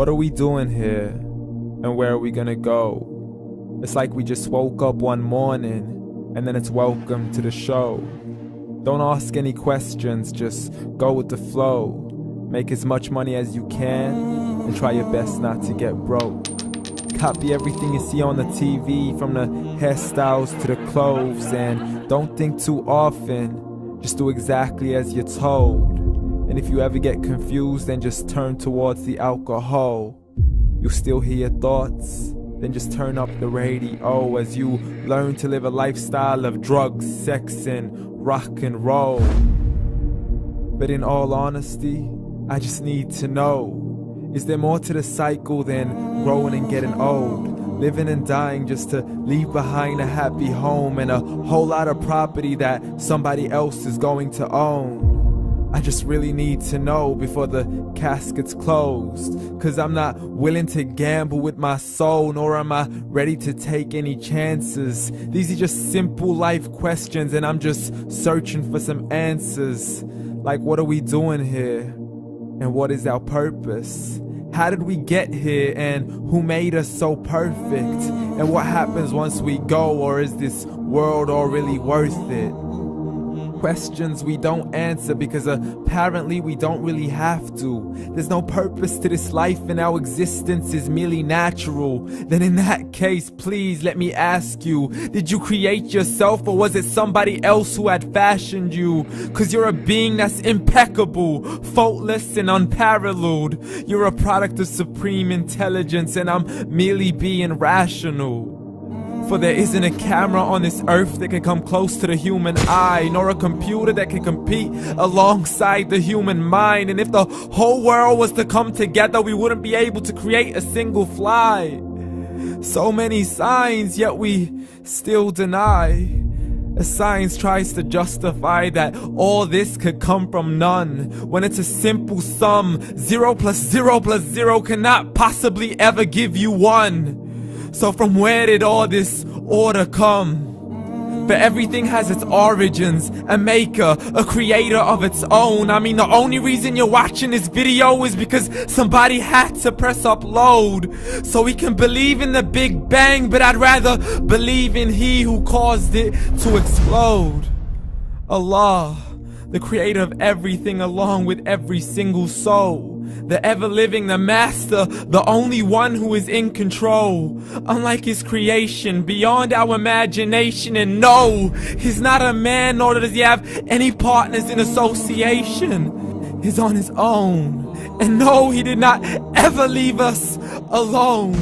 What are we doing here? And where are we gonna go? It's like we just woke up one morning and then it's welcome to the show. Don't ask any questions, just go with the flow. Make as much money as you can and try your best not to get broke. Copy everything you see on the TV, from the hairstyles to the clothes, and don't think too often, just do exactly as you're told. And if you ever get confused, then just turn towards the alcohol. You'll still hear your thoughts, then just turn up the radio as you learn to live a lifestyle of drugs, sex, and rock and roll. But in all honesty, I just need to know, is there more to the cycle than growing and getting old? Living and dying just to leave behind a happy home and a whole lot of property that somebody else is going to own. I just really need to know before the casket's closed, 'cause I'm not willing to gamble with my soul, nor am I ready to take any chances. These are just simple life questions and I'm just searching for some answers. Like, what are we doing here? And what is our purpose? How did we get here, and who made us so perfect? And what happens once we go, or is this world all really worth it? Questions we don't answer because apparently we don't really have to. There's no purpose to this life and our existence is merely natural. Then in that case, please let me ask you, did you create yourself, or was it somebody else who had fashioned you? 'Cause you're a being that's impeccable, faultless and unparalleled. You're a product of supreme intelligence and I'm merely being rational. For there isn't a camera on this earth that can come close to the human eye, nor a computer that can compete alongside the human mind. And if the whole world was to come together, we wouldn't be able to create a single fly. So many signs, yet we still deny. As science tries to justify that all this could come from none, when it's a simple sum. 0 plus 0 plus 0 cannot possibly ever give you 1. So from where did all this order come? For everything has its origins, a maker, a creator of its own. I mean, the only reason you're watching this video is because somebody had to press upload. So we can believe in the Big Bang, but I'd rather believe in He who caused it to explode. Allah, the creator of everything along with every single soul. The ever-living, the master, the only one who is in control. Unlike his creation, beyond our imagination. And no, he's not a man, nor does he have any partners in association. He's on his own. And no, he did not ever leave us alone.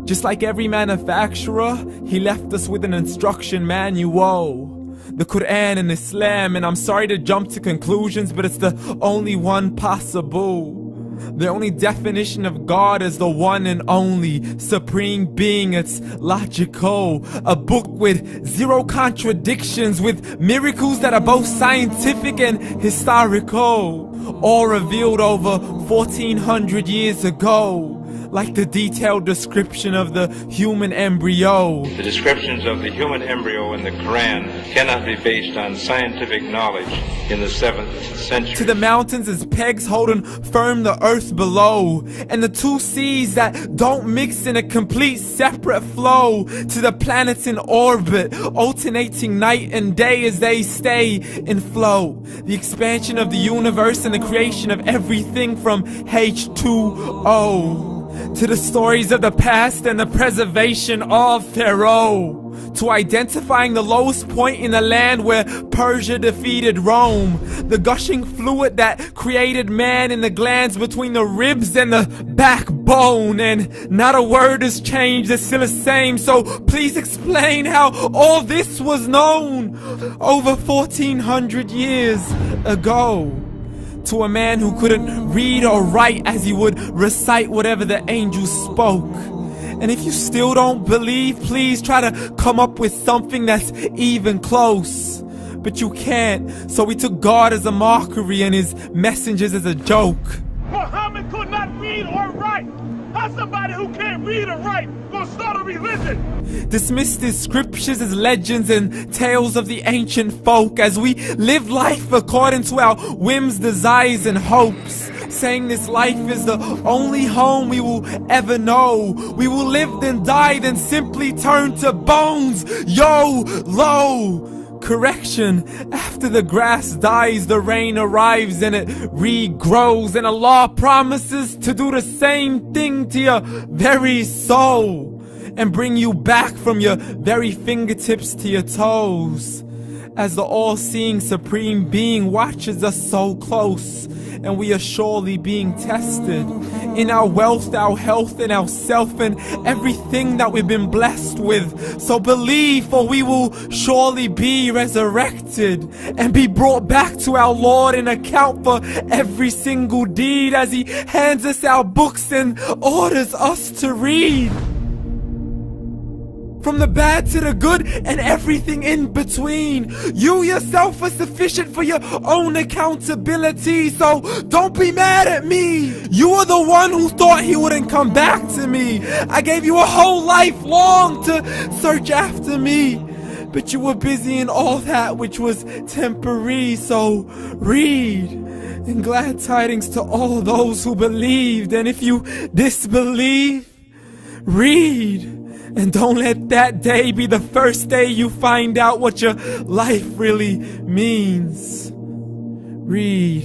Just like every manufacturer, he left us with an instruction manual. The Quran and Islam, and I'm sorry to jump to conclusions, but it's the only one possible. The only definition of God is the one and only supreme being. It's logical, a book with 0 contradictions, with miracles that are both scientific and historical, all revealed over 1400 years ago. Like the detailed description of the human embryo. The descriptions of the human embryo in the Quran cannot be based on scientific knowledge in the 7th century. To the mountains as pegs holding firm the earth below, and the 2 seas that don't mix in a complete separate flow. To the planets in orbit, alternating night and day as they stay in flow. The expansion of the universe and the creation of everything from H2O. To the stories of the past and the preservation of Pharaoh. To identifying the lowest point in the land where Persia defeated Rome. The gushing fluid that created man in the glands between the ribs and the backbone. And not a word has changed, it's still the same. So please explain how all this was known over 1400 years ago. To a man who couldn't read or write, as he would recite whatever the angels spoke. And if you still don't believe, please try to come up with something that's even close. But you can't, so we took God as a mockery and his messengers as a joke. Muhammad could not read or write. How's somebody who can't read or write gonna start a religion? Dismissed his scriptures as legends and tales of the ancient folk, as we live life according to our whims, desires, and hopes. saying this life is the only home we will ever know. We will live then die, then simply turn to bones. YOLO! Correction, after the grass dies, the rain arrives and it regrows, and Allah promises to do the same thing to your very soul and bring you back from your very fingertips to your toes, as the all-seeing supreme being watches us so close, and we are surely being tested in our wealth, our health, and our self, and everything that we've been blessed with. So believe, for we will surely be resurrected and be brought back to our Lord and account for every single deed, as He hands us our books and orders us to read. From the bad to the good and everything in between. You yourself are sufficient for your own accountability, so don't be mad at me. You are the one who thought He wouldn't come back to me. I gave you a whole life long to search after me, but you were busy in all that which was temporary. So read, and glad tidings to all those who believed. And if you disbelieve, read. And don't let that day be the first day you find out what your life really means. Read.